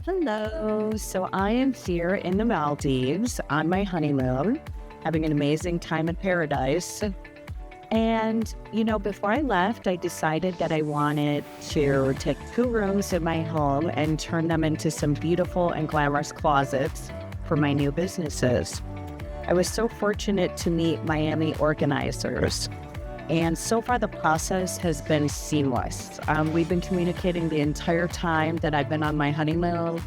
Hello. So I am here in the Maldives on my honeymoon, having an amazing time in paradise. And, before I left, I decided that I wanted to take 2 rooms in my home and turn them into some beautiful and glamorous closets for my new businesses. I was so fortunate to meet Miami organizers. And so far, the process has been seamless. We've been communicating the entire time that I've been on my honeymoon,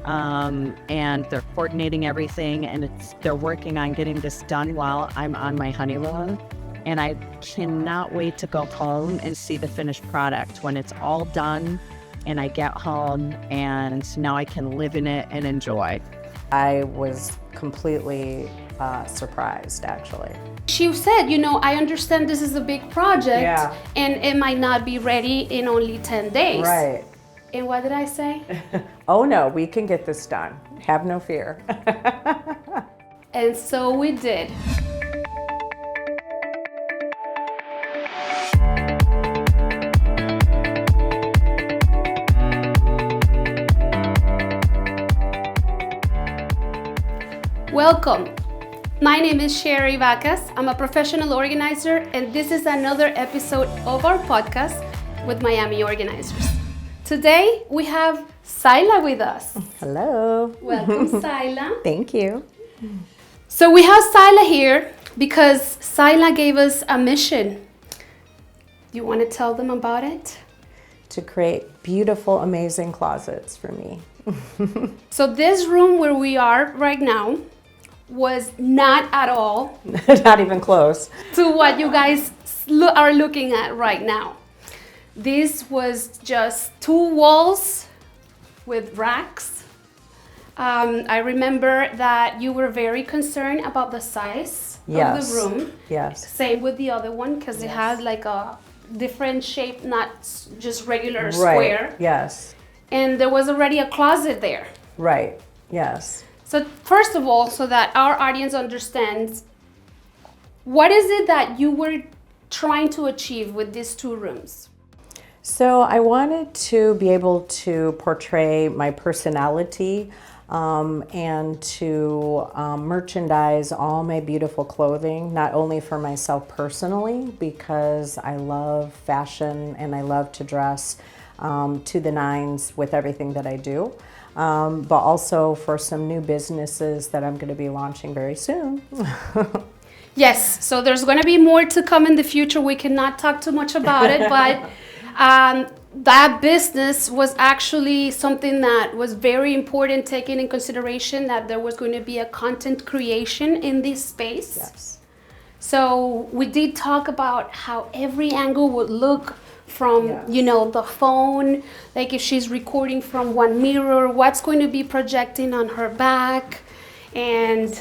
and they're coordinating everything, and they're working on getting this done while I'm on my honeymoon. And I cannot wait to go home and see the finished product when it's all done and I get home and now I can live in it and enjoy. I was completely surprised, actually. She said, I understand this is a big project Yeah. and it might not be ready in only 10 days. Right. And what did I say? Oh no, we can get this done. Have no fear. And so we did. Welcome. My name is Sherry Vacas. I'm a professional organizer, and this is another episode of our podcast with Miami organizers. Today we have Sila with us. Hello. Welcome, Sila. Thank you. So we have Sila here because Sila gave us a mission. Do you want to tell them about it? To create beautiful, amazing closets for me. So this room where we are right now was not at all Not even close. to what you guys are looking at right now. This was just 2 walls with racks. I remember that you were very concerned about the size of Yes. the room. Yes. Same with the other one because it had like a different shape, not just regular Right. square. Yes. And there was already a closet there. Right. Yes. So first of all, so that our audience understands, what is it that you were trying to achieve with these 2 rooms? So I wanted to be able to portray my personality and to merchandise all my beautiful clothing, not only for myself personally, because I love fashion and I love to dress to the nines with everything that I do, but also for some new businesses that I'm going to be launching very soon. Yes, so there's going to be more to come in the future. We cannot talk too much about it, but that business was actually something that was very important, taking in consideration that there was going to be a content creation in this space. Yes. So we did talk about how every angle would look from, Yes. the phone, like if she's recording from one mirror, what's going to be projecting on her back. And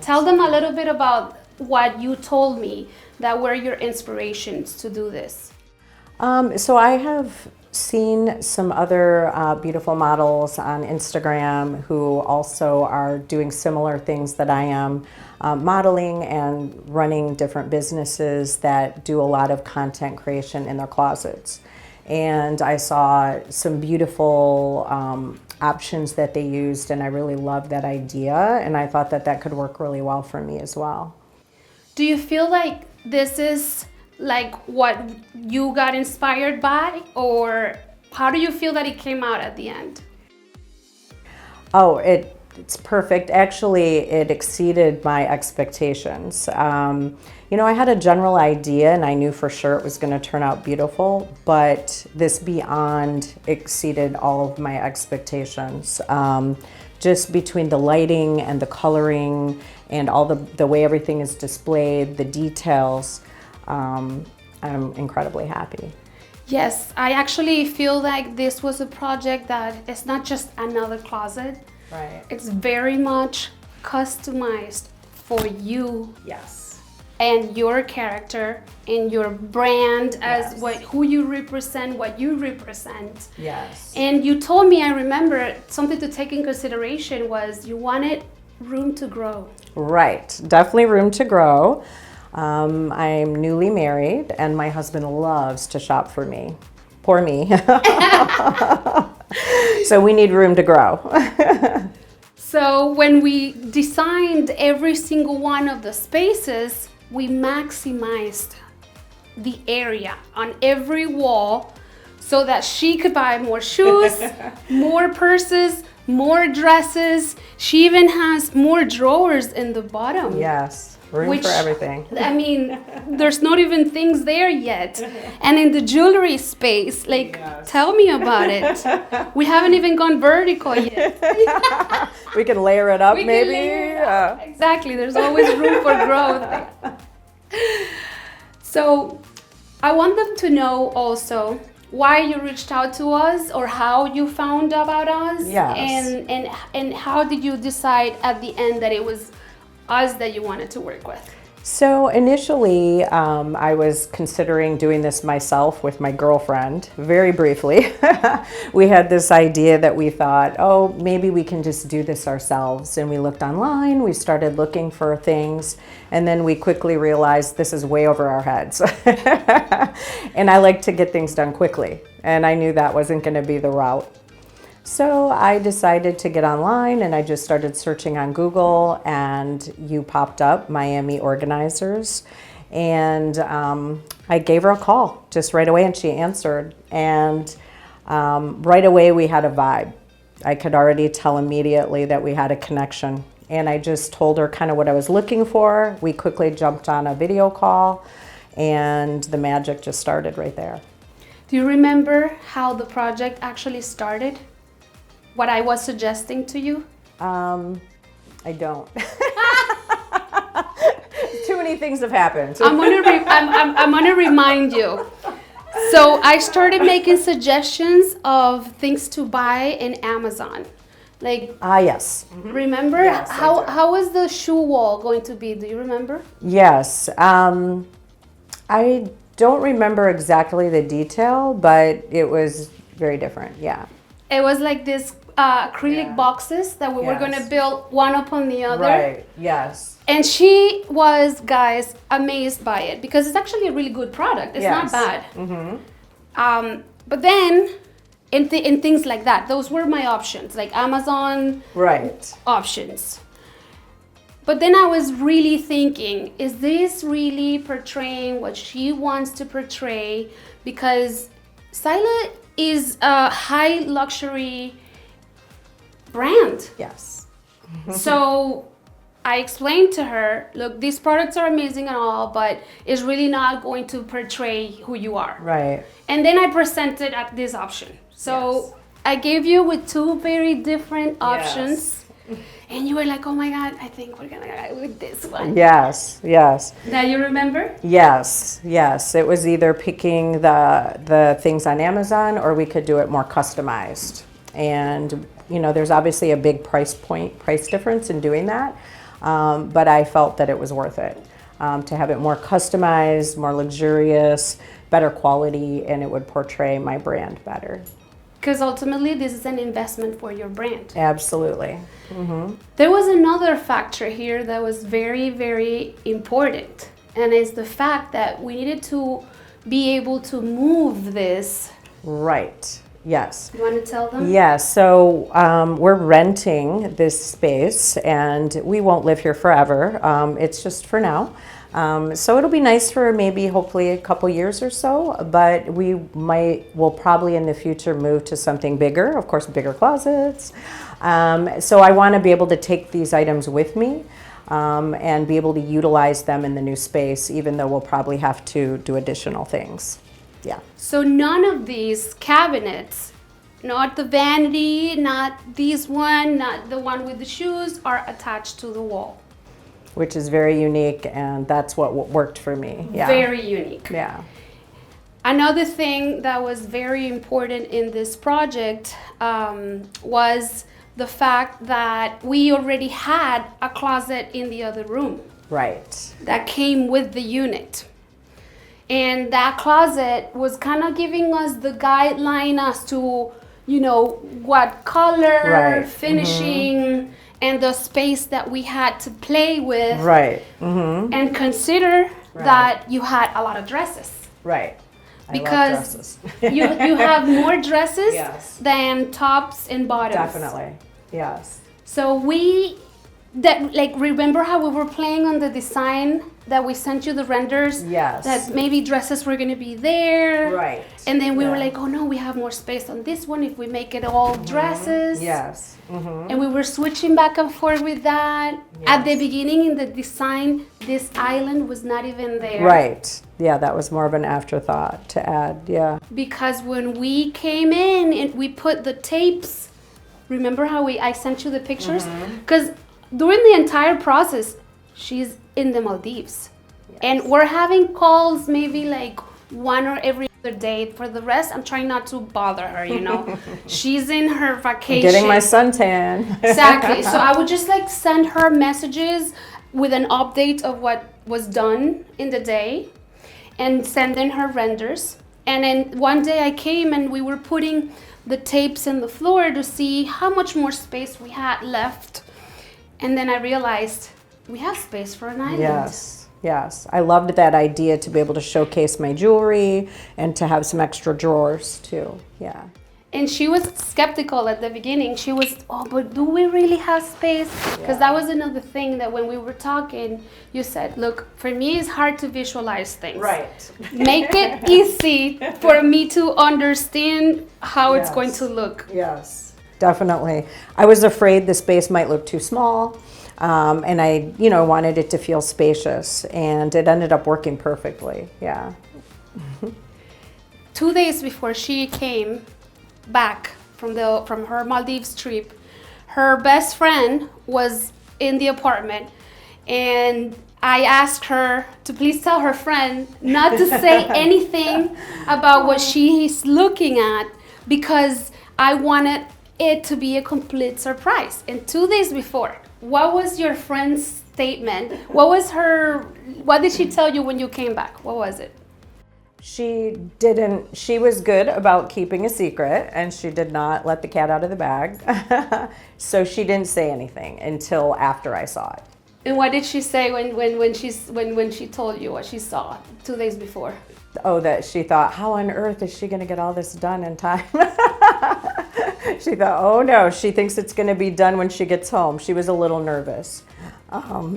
tell them a little bit about what you told me that were your inspirations to do this. So I have seen some other beautiful models on Instagram who also are doing similar things that I am, modeling and running different businesses that do a lot of content creation in their closets. And I saw some beautiful options that they used, and I really loved that idea, and I thought that that could work really well for me as well. Do you feel like this is like what you got inspired by, or how do you feel that it came out at the end? Oh, it's perfect. Actually, it exceeded my expectations. I had a general idea and I knew for sure it was going to turn out beautiful, but this beyond exceeded all of my expectations. Just between the lighting and the coloring and all the way everything is displayed, the details, I'm incredibly happy. Yes, I actually feel like this was a project that is not just another closet. Right. It's very much customized for you Yes. and your character and your brand as Yes. who you represent, what you represent. Yes. And you told me, I remember, something to take in consideration was you wanted room to grow. Right. Definitely room to grow. I'm newly married and my husband loves to shop for me. Poor me. So we need room to grow. So when we designed every single one of the spaces, we maximized the area on every wall so that she could buy more shoes, more purses, more dresses. She even has more drawers in the bottom. Yes, room for everything. I mean, there's not even things there yet. And in the jewelry space, like, tell me about it. We haven't even gone vertical yet. We can layer it up, We can maybe. layer it up. Exactly, there's always room for growth. So I want them to know also why you reached out to us or how you found about us. Yes. And how did you decide at the end that it was us that you wanted to work with? So initially, I was considering doing this myself with my girlfriend, very briefly. We had this idea that we thought, oh, maybe we can just do this ourselves. And we looked online, we started looking for things, and then we quickly realized this is way over our heads. And I like to get things done quickly, and I knew that wasn't going to be the route. So I decided to get online and I just started searching on Google, and you popped up, Miami Organizers. And I gave her a call just right away and she answered. And right away we had a vibe. I could already tell immediately that we had a connection. And I just told her kind of what I was looking for. We quickly jumped on a video call and the magic just started right there. Do you remember how the project actually started? What I was suggesting to you? I don't. Too many things have happened. I'm gonna remind you. So I started making suggestions of things to buy in Amazon. Like, Yes. remember? Yes, I do. How was the shoe wall going to be? Do you remember? Yes. I don't remember exactly the detail, but it was very different. Yeah. It was like this acrylic boxes that we were Yes. going to build one upon the other. Right. Yes. And she was, guys, amazed by it because it's actually a really good product. It's Yes. not bad. But then, in things like that, those were my options, like Amazon Right. options. But then I was really thinking, is this really portraying what she wants to portray? Because Sila is a high luxury brand. Yes. So I explained to her, look, these products are amazing and all, but it's really not going to portray who you are. Right. And then I presented at this option. So I gave you with two very different options. And you were like, oh my God, I think we're gonna go with this one. Yes. Yes. Now you remember? Yes. Yes. It was either picking the things on Amazon or we could do it more customized. And you know, there's obviously a big price difference in doing that. But I felt that it was worth it to have it more customized, more luxurious, better quality, and it would portray my brand better. Because ultimately, this is an investment for your brand. Absolutely. There was another factor here that was very, very important, and it's the fact that we needed to be able to move this. Right. Yes. You want to tell them? Yeah, so we're renting this space and we won't live here forever. It's just for now. So it'll be nice for maybe hopefully a couple years or so, but we'll probably in the future move to something bigger, of course, bigger closets. So I want to be able to take these items with me and be able to utilize them in the new space, even though we'll probably have to do additional things. Yeah. So none of these cabinets, not the vanity, not this one, not the one with the shoes, are attached to the wall. Which is very unique, and that's what worked for me. Yeah. Very unique. Yeah. Another thing that was very important in this project was the fact that we already had a closet in the other room. Right. That came with the unit. And that closet was kind of giving us the guideline as to, you know, what color, finishing, and the space that we had to play with. Right. And consider that you had a lot of dresses. Right. because dresses. you have more dresses Yes. than tops and bottoms. Definitely, yes. So remember how we were playing on the design that we sent you the renders? Yes. That maybe dresses were gonna be there. Right. And then we were Yeah. like, oh no, we have more space on this one if we make it all dresses. Yes. Mm-hmm. And we were switching back and forth with that. At the Yes. beginning in the design, this island was not even there. Right. Yeah, that was more of an afterthought to add. Yeah. Because when we came in and we put the tapes, remember how I sent you the pictures? Because during the entire process, she's in the Maldives. And we're having calls maybe like one or every other day. For the rest, I'm trying not to bother her, you know. She's in her vacation. Getting my suntan. Exactly. So I would just like send her messages with an update of what was done in the day and send in her renders. And then one day I came and we were putting the tapes in the floor to see how much more space we had left. And then I realized we have space for an island. Yes, yes. I loved that idea to be able to showcase my jewelry and to have some extra drawers too. Yeah. And she was skeptical at the beginning. She was, oh, but do we really have space? Because that was another thing that when we were talking, you said, look, for me, it's hard to visualize things. Right. Make it easy for me to understand how it's going Yes. to look. Yes, definitely. I was afraid the space might look too small. And I, wanted it to feel spacious, and it ended up working perfectly. Yeah. 2 days before she came back from her Maldives trip, her best friend was in the apartment, and I asked her to please tell her friend not to say anything about what she's looking at because I wanted it to be a complete surprise. And 2 days before, what was your friend's statement? What did she tell you when you came back? What was it? She was good about keeping a secret, and she did not let the cat out of the bag. So she didn't say anything until after I saw it. And what did she say when she told you what she saw 2 days before? Oh, that she thought, how on earth is she going to get all this done in time? She thought, oh no, she thinks it's going to be done when she gets home. She was a little nervous.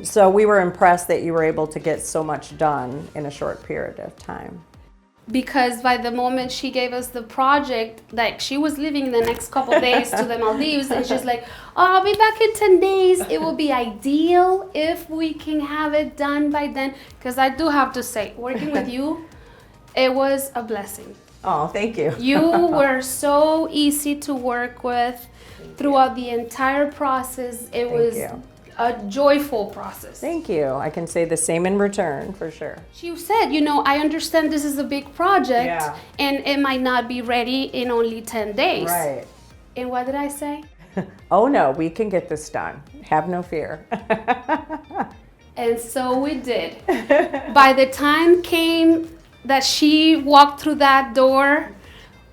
So we were impressed that you were able to get so much done in a short period of time. Because by the moment she gave us the project, like she was leaving the next couple days to the Maldives, and she's like, oh, I'll be back in 10 days. It will be ideal if we can have it done by then. Because I do have to say, working with you, it was a blessing. Oh, thank you. You were so easy to work with throughout the entire process. It was you. a joyful process. Thank you. I can say the same in return, for sure. She said, I understand this is a big project Yeah. and it might not be ready in only 10 days. Right. And what did I say? Oh no, we can get this done. Have no fear. And so we did. By the time came that she walked through that door,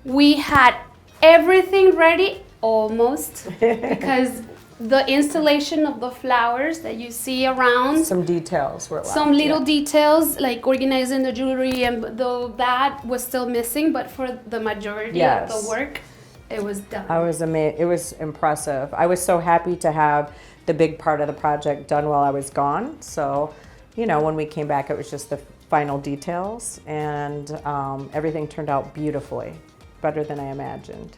we had everything ready, almost, because the installation of the flowers that you see around, Some details were left. some little yeah. details like organizing the jewelry, and though that was still missing, but for the majority Yes. of the work, it was done. I was amazed. It was impressive. I was so happy to have the big part of the project done while I was gone. So, when we came back, it was just the final details, and everything turned out beautifully, better than I imagined.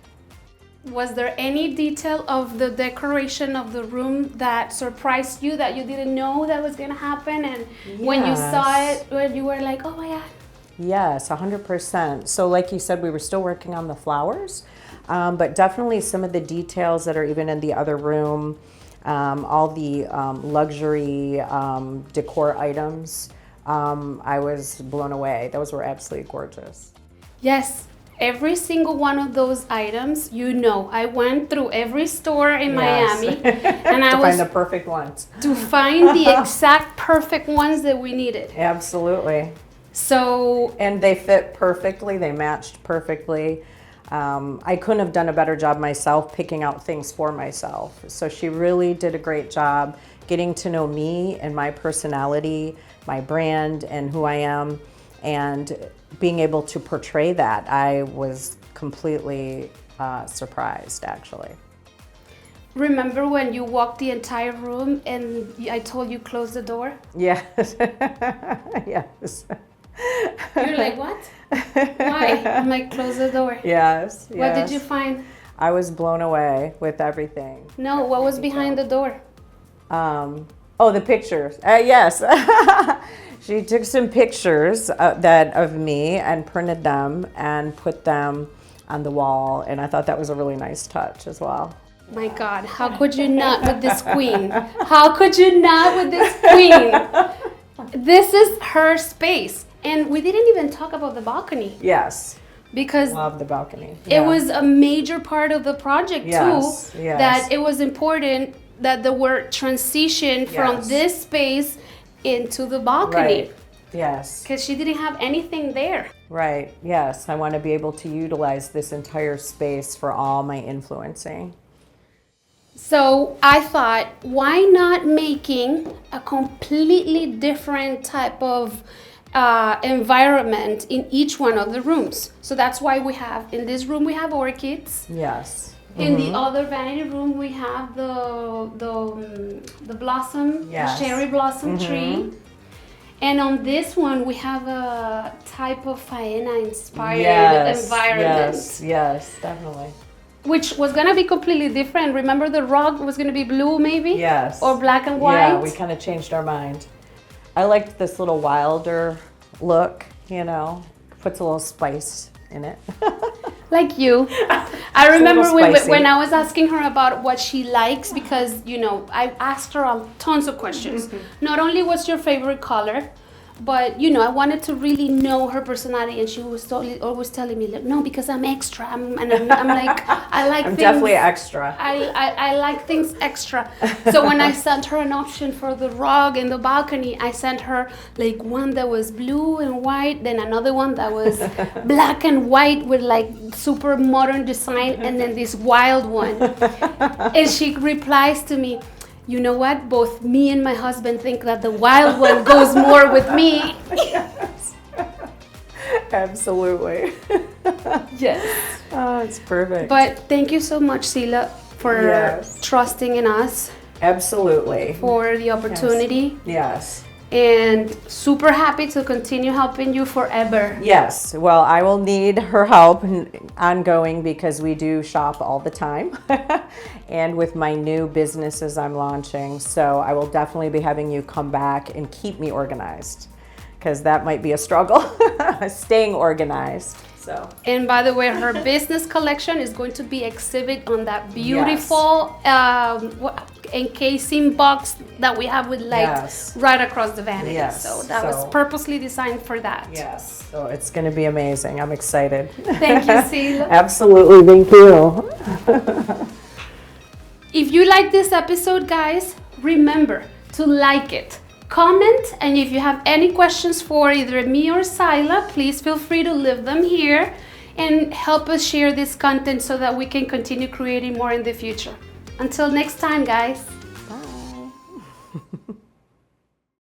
Was there any detail of the decoration of the room that surprised you, that you didn't know that was going to happen? And when you saw Yes. it, when you were like, oh my God. Yes, 100%. So like you said, we were still working on the flowers, but definitely some of the details that are even in the other room, all the luxury decor items, I was blown away. Those were absolutely gorgeous. Yes, every single one of those items, I went through every store in Yes. Miami and To I find was the perfect ones. to find the exact perfect ones that we needed. Absolutely. So And they fit perfectly. They matched perfectly. I couldn't have done a better job myself picking out things for myself. So she really did a great job getting to know me and my personality, my brand, and who I am. And being able to portray that, I was completely surprised, actually. Remember when you walked the entire room and I told you close the door? Yes. Yes. You're like, what? Why? I'm like, close the door. Yes. What did yes. you find? I was blown away with everything. No, what was behind the door? Oh, the pictures. Yes. She took some pictures of me and printed them and put them on the wall. And I thought that was a really nice touch as well. My God, how could you not with this queen? How could you not with this queen? This is her space. And we didn't even talk about the balcony. Yes. Because love the balcony. It was a major part of the project Yes, too. yes. That it was important that the word transition from Yes. this space into the balcony. Right. Yes. Because she didn't have anything there. Right. Yes. I want to be able to utilize this entire space for all my influencing. So I thought, why not making a completely different type of environment in each one of the rooms? So that's why we have, in this room we have orchids. Yes. In the other vanity room we have the blossom, Yes. the cherry blossom tree. And on this one we have a type of faena inspired environment. Yes. Yes. Definitely. Which was gonna be completely different. Remember the rug was gonna be blue maybe? Yes. Or black and white? Yeah, we kind of changed our mind. I liked this little wilder look, you know, puts a little spice in it. Like you. I remember spicy. when I was asking her about what she likes, because, you know, I asked her tons of questions. Not only what's your favorite color, but, you know, I wanted to really know her personality, and she was always telling me, like, no, because I'm extra. I'm like, I like I'm things. definitely extra. I like things extra. So when I sent her an option for the rug and the balcony, I sent her like one that was blue and white, then another one that was black and white with like super modern design, and then this wild one. And she replies to me, you know what? Both me and my husband think that the wild one goes more with me. Yes. Absolutely. Yes. Oh, it's perfect. But thank you so much, Sila, for Yes. trusting in us, Absolutely. for the opportunity, Yes. and super happy to continue helping you forever. Yes. Well, I will need her help ongoing because we do shop all the time and with my new businesses I'm launching. So I will definitely be having you come back and keep me organized, because that might be a struggle, staying organized. So. And by the way, her business collection is going to be exhibit on that beautiful encasing box that we have with lights right across the vanity. Yes. So that was purposely designed for that. Yes. So it's going to be amazing. I'm excited. Thank you, Sila. Absolutely. Thank you. If you like this episode, guys, remember to like it. Comment, and if you have any questions for either me or Sila, please feel free to leave them here and help us share this content so that we can continue creating more in the future. Until next time, guys. Bye.